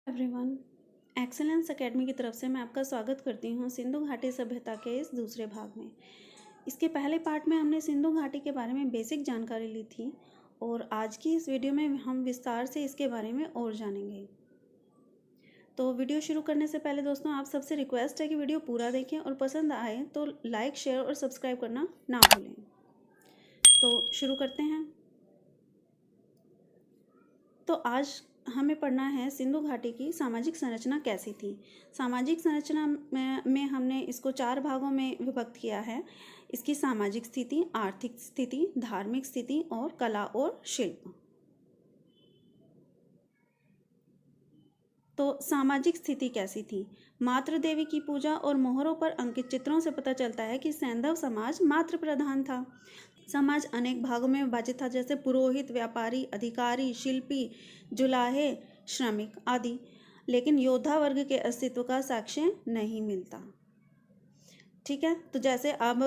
Everyone, excellence academy की तरफ से मैं आपका स्वागत करती हूँ सिंधु घाटी सभ्यता के इस दूसरे भाग में। इसके पहले पार्ट में हमने सिंधु घाटी के बारे में बेसिक जानकारी ली थी और आज की इस वीडियो में हम विस्तार से इसके बारे में और जानेंगे। तो वीडियो शुरू करने से पहले दोस्तों आप सबसे रिक्वेस्ट है कि वीडियो पूरा देखें और पसंद आए तो लाइक, शेयर और सब्सक्राइब करना ना भूलें। तो शुरू करते हैं। तो आज हमें पढ़ना है सिंधु घाटी की सामाजिक संरचना कैसी थी। सामाजिक संरचना में हमने इसको 4 भागों में विभक्त किया है। इसकी सामाजिक स्थिति, आर्थिक स्थिति, धार्मिक स्थिति और कला और शिल्प। तो सामाजिक स्थिति कैसी थी? मातृ देवी की पूजा और मोहरों पर अंकित चित्रों से पता चलता है कि सैंधव समाज मातृ प्रधान था। समाज अनेक भागों में विभाजित था, जैसे पुरोहित, व्यापारी, अधिकारी, शिल्पी, जुलाहे, श्रमिक आदि। लेकिन योद्धा वर्ग के अस्तित्व का साक्ष्य नहीं मिलता। ठीक है, तो जैसे अब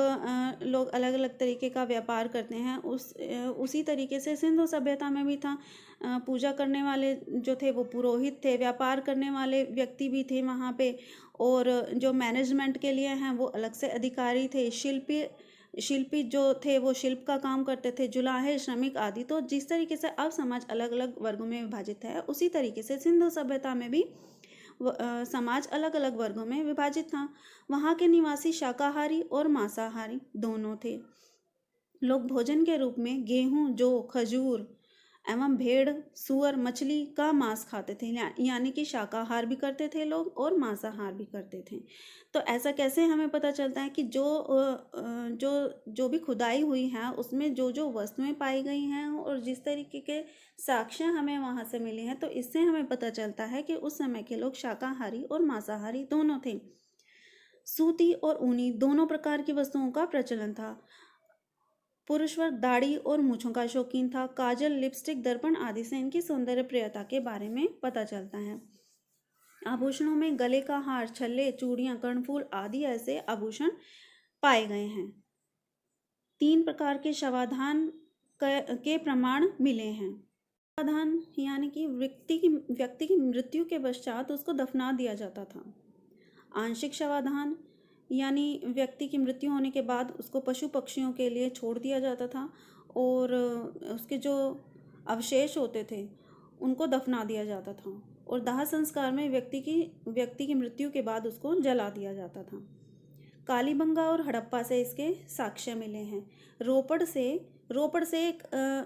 लोग अलग अलग तरीके का व्यापार करते हैं, उसी तरीके से सिंधु सभ्यता में भी था। पूजा करने वाले जो थे वो पुरोहित थे, व्यापार करने वाले व्यक्ति भी थे वहाँ पे, और जो मैनेजमेंट के लिए हैं वो अलग से अधिकारी थे। शिल्पी जो थे वो शिल्प का काम करते थे, जुलाहे, श्रमिक आदि। तो जिस तरीके से अब समाज अलग अलग वर्गों में विभाजित है, उसी तरीके से सिंधु सभ्यता में भी समाज अलग अलग वर्गों में विभाजित था। वहाँ के निवासी शाकाहारी और मांसाहारी दोनों थे। लोग भोजन के रूप में गेहूं, जौ, खजूर एवं भेड़, सुअर, मछली का मांस खाते थे। यानी कि शाकाहार भी करते थे लोग और मांसाहार भी करते थे। तो ऐसा कैसे हमें पता चलता है कि जो भी खुदाई हुई है उसमें जो जो वस्तुएं पाई गई हैं और जिस तरीके के साक्ष्य हमें वहाँ से मिले हैं, तो इससे हमें पता चलता है कि उस समय के लोग शाकाहारी और मांसाहारी दोनों थे। सूती और ऊनी दोनों प्रकार की वस्तुओं का प्रचलन था। पुरुष वर्ग दाढ़ी और मूछों का शौकीन था। काजल, लिपस्टिक, दर्पण आदि से इनकी सौंदर्य प्रियता के बारे में पता चलता है। आभूषणों में गले का हार, छल्ले, चूड़ियां, कर्णफूल आदि ऐसे आभूषण पाए गए हैं। 3 प्रकार के शवाधान के प्रमाण मिले हैं। शवाधान यानी कि व्यक्ति की मृत्यु के पश्चात उसको दफना दिया जाता था। आंशिक शवाधान यानी व्यक्ति की मृत्यु होने के बाद उसको पशु पक्षियों के लिए छोड़ दिया जाता था और उसके जो अवशेष होते थे उनको दफना दिया जाता था। और दाह संस्कार में व्यक्ति की मृत्यु के बाद उसको जला दिया जाता था। कालीबंगा और हड़प्पा से इसके साक्ष्य मिले हैं। रोपड़ से एक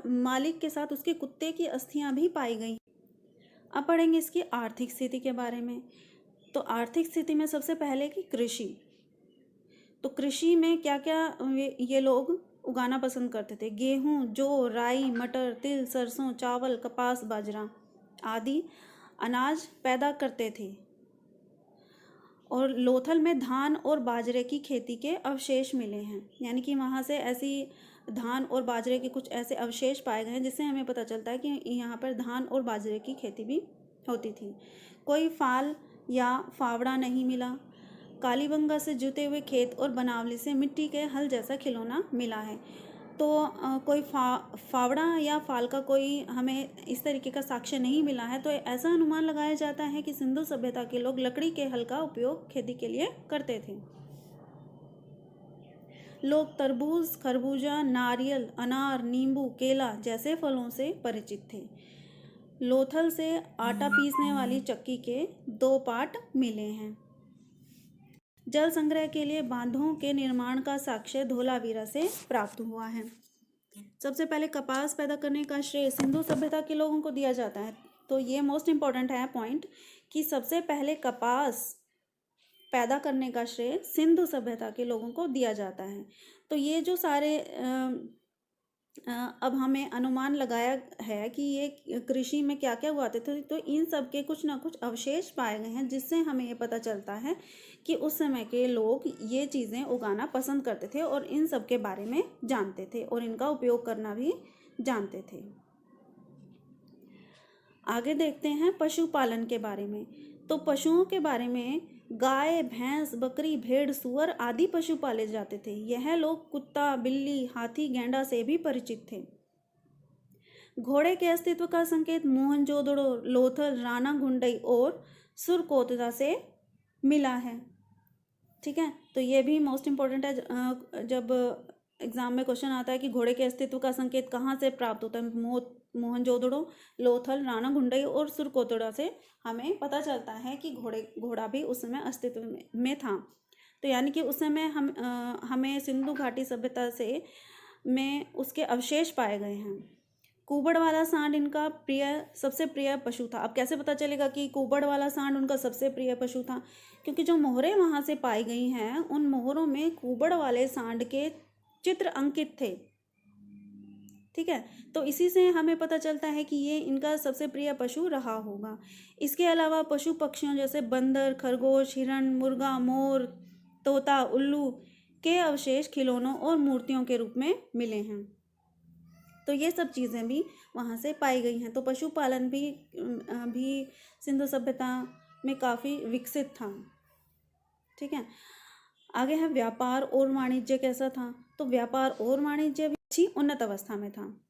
मालिक के साथ उसके कुत्ते की अस्थियां भी पाई गई। अब पढ़ेंगे इसकी आर्थिक स्थिति के बारे में। तो आर्थिक स्थिति में सबसे पहले की कृषि। तो कृषि में क्या क्या ये लोग उगाना पसंद करते थे? गेहूं, जौ, राई, मटर, तिल, सरसों, चावल, कपास, बाजरा आदि अनाज पैदा करते थे। और लोथल में धान और बाजरे की खेती के अवशेष मिले हैं। यानी कि वहाँ से ऐसी धान और बाजरे के कुछ ऐसे अवशेष पाए गए हैं जिससे हमें पता चलता है कि यहाँ पर धान और बाजरे की खेती भी होती थी। कोई फाल या फावड़ा नहीं मिला। कालीबंगा से जुते हुए खेत और बनावली से मिट्टी के हल जैसा खिलौना मिला है। तो कोई फावड़ा या फाल का कोई हमें इस तरीके का साक्ष्य नहीं मिला है। तो ऐसा अनुमान लगाया जाता है कि सिंधु सभ्यता के लोग लकड़ी के हल का उपयोग खेती के लिए करते थे। लोग तरबूज, खरबूजा, नारियल, अनार, नींबू, केला जैसे फलों से परिचित थे। लोथल से आटा पीसने वाली चक्की के 2 पार्ट मिले हैं। जल संग्रह के लिए बांधों के निर्माण का साक्ष्य धोलावीरा से प्राप्त हुआ है। सबसे पहले कपास पैदा करने का श्रेय सिंधु सभ्यता के लोगों को दिया जाता है। तो ये मोस्ट इम्पॉर्टेंट है पॉइंट कि सबसे पहले कपास पैदा करने का श्रेय सिंधु सभ्यता के लोगों को दिया जाता है। तो ये जो सारे अब हमें अनुमान लगाया है कि ये कृषि में क्या क्या उगाते थे, तो इन सब के कुछ ना कुछ अवशेष पाए गए हैं जिससे हमें ये पता चलता है कि उस समय के लोग ये चीज़ें उगाना पसंद करते थे और इन सब के बारे में जानते थे और इनका उपयोग करना भी जानते थे। आगे देखते हैं पशुपालन के बारे में। तो पशुओं के बारे में गाय, भैंस, बकरी, भेड़, सुअर आदि पशु पाले जाते थे। यह लोग कुत्ता, बिल्ली, हाथी, गैंडा से भी परिचित थे। घोड़े के अस्तित्व का संकेत मोहनजोदड़ो, लोथल, राणा गुंडई और सुरकोतरा से मिला है। ठीक है, तो ये भी मोस्ट इम्पोर्टेंट है। जब एग्जाम में क्वेश्चन आता है कि घोड़े के अस्तित्व का संकेत कहाँ से प्राप्त होता है, मोहनजोदड़ो, लोथल, राणा गुंडई और सुरकोतरा से हमें पता चलता है कि घोड़ा भी उस समय अस्तित्व में था। तो यानी कि उस समय हमें सिंधु घाटी सभ्यता से में उसके अवशेष पाए गए हैं। कुबड़ वाला सांड इनका सबसे प्रिय पशु था। अब कैसे पता चलेगा कि कुबड़ वाला सांड उनका सबसे प्रिय पशु था? क्योंकि जो मोहरें वहाँ से पाई गई हैं उन मोहरों में कुबड़ वाले सांड के चित्र अंकित थे। ठीक है, तो इसी से हमें पता चलता है कि ये इनका सबसे प्रिय पशु रहा होगा। इसके अलावा पशु पक्षियों जैसे बंदर, खरगोश, हिरण, मुर्गा, मोर, तोता, उल्लू के अवशेष खिलौनों और मूर्तियों के रूप में मिले हैं। तो ये सब चीज़ें भी वहाँ से पाई गई हैं। तो पशुपालन भी सिंधु सभ्यता में काफ़ी विकसित था। ठीक है, आगे है व्यापार और वाणिज्य कैसा था? तो व्यापार और वाणिज्य भी अच्छी उन्नत अवस्था में था।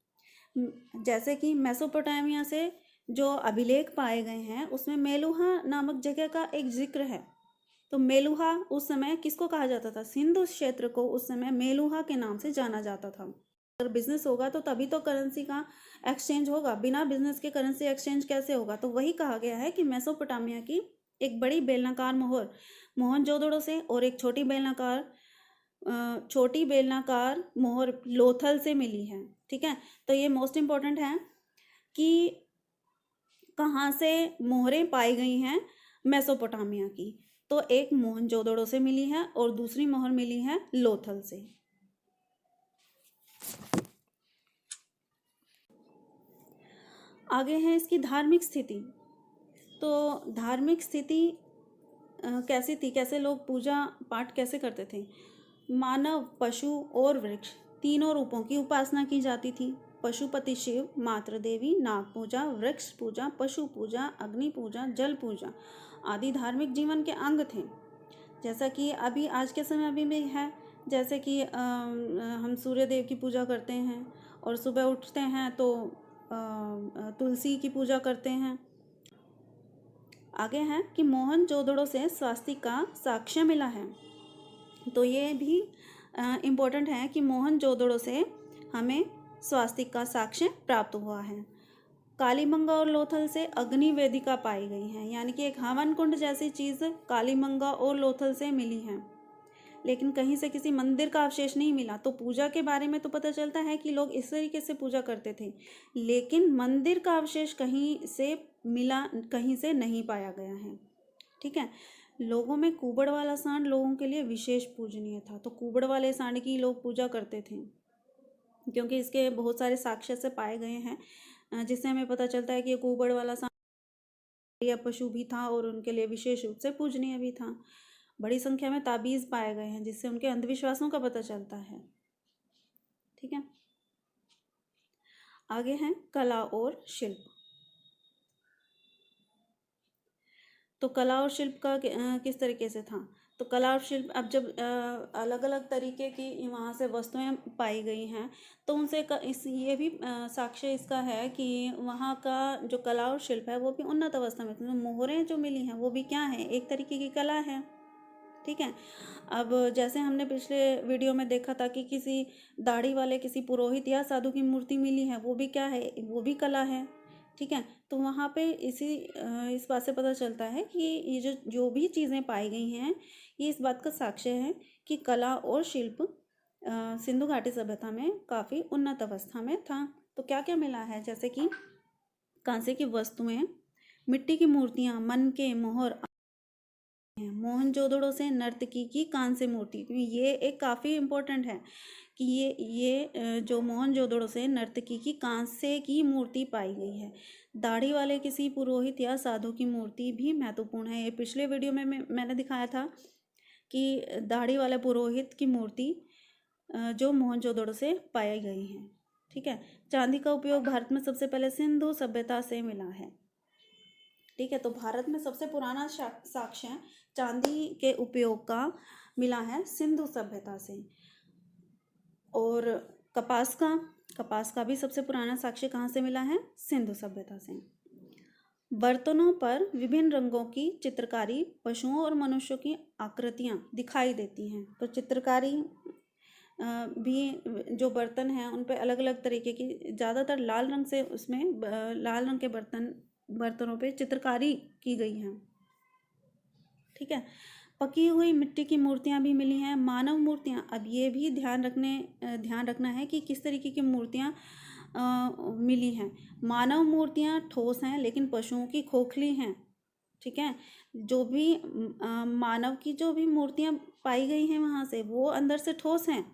जैसे कि मेसोपोटामिया से जो अभिलेख पाए गए हैं उसमें मेलुहा नामक जगह का एक जिक्र है। तो मेलुहा उस समय किसको कहा जाता था? सिंधु क्षेत्र को उस समय मेलुहा के नाम से जाना जाता था। अगर बिजनेस होगा तो तभी तो करेंसी का एक्सचेंज होगा, बिना बिजनेस के करेंसी एक्सचेंज कैसे होगा? तो वही कहा गया है कि मेसोपोटामिया की एक बड़ी बेलनाकार मोहर मोहनजोदड़ो से और एक छोटी बेलनाकार मोहर लोथल से मिली है। ठीक है, तो ये मोस्ट इम्पोर्टेंट है कि कहाँ से मोहरें पाई गई हैं मेसोपोटामिया की। तो एक मोहनजोदड़ो से मिली है और दूसरी मोहर मिली है लोथल से। आगे है इसकी धार्मिक स्थिति। तो धार्मिक स्थिति कैसी थी, कैसे लोग पूजा पाठ कैसे करते थे? मानव, पशु और वृक्ष तीनों रूपों की उपासना की जाती थी। पशुपति शिव, मातृ देवी, नाग पूजा, वृक्ष पूजा, पशु पूजा, अग्नि पूजा, जल पूजा आदि धार्मिक जीवन के अंग थे। जैसा कि अभी आज के समय अभी भी है, जैसे कि हम सूर्य देव की पूजा करते हैं और सुबह उठते हैं तो तुलसी की पूजा करते हैं। आगे है कि मोहनजोदड़ो से स्वास्तिक का साक्ष्य मिला है। तो ये भी इम्पोर्टेंट है कि मोहनजोदड़ो से हमें स्वास्तिक का साक्ष्य प्राप्त हुआ है। कालीबंगा और लोथल से अग्नि वेदिका पाई गई है, यानी कि एक हवन कुंड जैसी चीज़ कालीबंगा और लोथल से मिली है, लेकिन कहीं से किसी मंदिर का अवशेष नहीं मिला। तो पूजा के बारे में तो पता चलता है कि लोग इस तरीके से पूजा करते थे, लेकिन मंदिर का अवशेष कहीं से मिला, कहीं से नहीं पाया गया है। ठीक है, लोगों में कुबड़ वाला सांड लोगों के लिए विशेष पूजनीय था। तो कुबड़ वाले सांड की लोग पूजा करते थे क्योंकि इसके बहुत सारे साक्ष्य से पाए गए हैं, जिससे हमें पता चलता है कि ये कुबड़ वाला सांड या पशु भी था और उनके लिए विशेष रूप से पूजनीय भी था। बड़ी संख्या में ताबीज पाए गए हैं जिससे उनके अंधविश्वासों का पता चलता है। ठीक है, आगे हैं कला और शिल्प। तो कला और शिल्प का किस तरीके से था? तो कला और शिल्प, अब जब अलग अलग तरीके की वहाँ से वस्तुएं पाई गई हैं तो उनसे ये भी साक्ष्य इसका है कि वहाँ का जो कला और शिल्प है वो भी उन्नत अवस्था में। तो मोहरें जो मिली हैं वो भी क्या है? एक तरीके की कला है। ठीक है, अब जैसे हमने पिछले वीडियो में देखा था कि किसी दाढ़ी वाले किसी पुरोहित या साधु की मूर्ति मिली है, वो भी क्या है? वो भी कला है। ठीक है, तो वहाँ पे इस बात से पता चलता है कि ये जो भी चीज़ें पाई गई हैं ये इस बात का साक्ष्य है कि कला और शिल्प सिंधु घाटी सभ्यता में काफ़ी उन्नत अवस्था में था। तो क्या क्या मिला है? जैसे कि कांसे की वस्तुएं, मिट्टी की मूर्तियाँ, मन के मोहर, मोहनजोदड़ो से नर्तकी की कांस्य मूर्ति। तो ये एक काफ़ी इम्पोर्टेंट है कि ये जो मोहनजोदड़ो से नर्तकी की कांस्य की मूर्ति पाई गई है। दाढ़ी वाले किसी पुरोहित या साधु की मूर्ति भी महत्वपूर्ण है। ये पिछले वीडियो में मैंने दिखाया था कि दाढ़ी वाले पुरोहित की मूर्ति जो मोहनजोदड़ो से पाई गई है। ठीक है, चांदी का उपयोग भारत में सबसे पहले सिंधु सभ्यता से मिला है। ठीक है, तो भारत में सबसे पुराना साक्ष्य चांदी के उपयोग का मिला है सिंधु सभ्यता से। और कपास का कपास का भी सबसे पुराना साक्ष्य कहाँ से मिला है? सिंधु सभ्यता से। बर्तनों पर विभिन्न रंगों की चित्रकारी पशुओं और मनुष्यों की आकृतियाँ दिखाई देती हैं। तो चित्रकारी भी जो बर्तन हैं उन पे अलग अलग तरीके की, ज़्यादातर लाल रंग से उसमें लाल रंग के बर्तनों पे चित्रकारी की गई है। ठीक है। पकी हुई मिट्टी की मूर्तियाँ भी मिली हैं। मानव मूर्तियाँ, अब ये भी ध्यान रखना है कि किस तरीके की मूर्तियाँ मिली हैं। मानव मूर्तियाँ ठोस हैं लेकिन पशुओं की खोखली हैं। ठीक है। जो भी मानव की जो भी मूर्तियाँ पाई गई हैं वहाँ से, वो अंदर से ठोस हैं।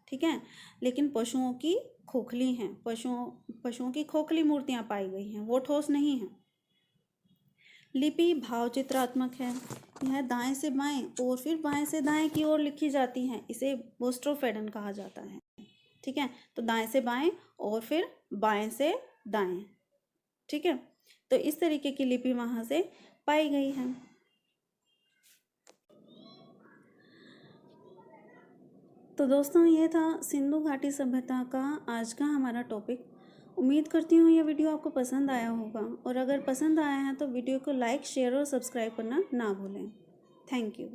ठीक है। लेकिन पशुओं की खोखली हैं, पशुओं की खोखली मूर्तियाँ पाई गई हैं, वो ठोस नहीं हैं। लिपि भावचित्रात्मक है। यह दाएं से बाएं और फिर बाएं से दाएं की ओर लिखी जाती हैं। इसे बोस्ट्रोफेडन कहा जाता है। ठीक है। तो दाएं से बाएं और फिर बाएं से दाएं। ठीक है। तो इस तरीके की लिपि वहां से पाई गई है। तो दोस्तों, ये था सिंधु घाटी सभ्यता का आज का हमारा टॉपिक। उम्मीद करती हूँ ये वीडियो आपको पसंद आया होगा, और अगर पसंद आया है तो वीडियो को लाइक, शेयर और सब्सक्राइब करना ना भूलें। Thank you.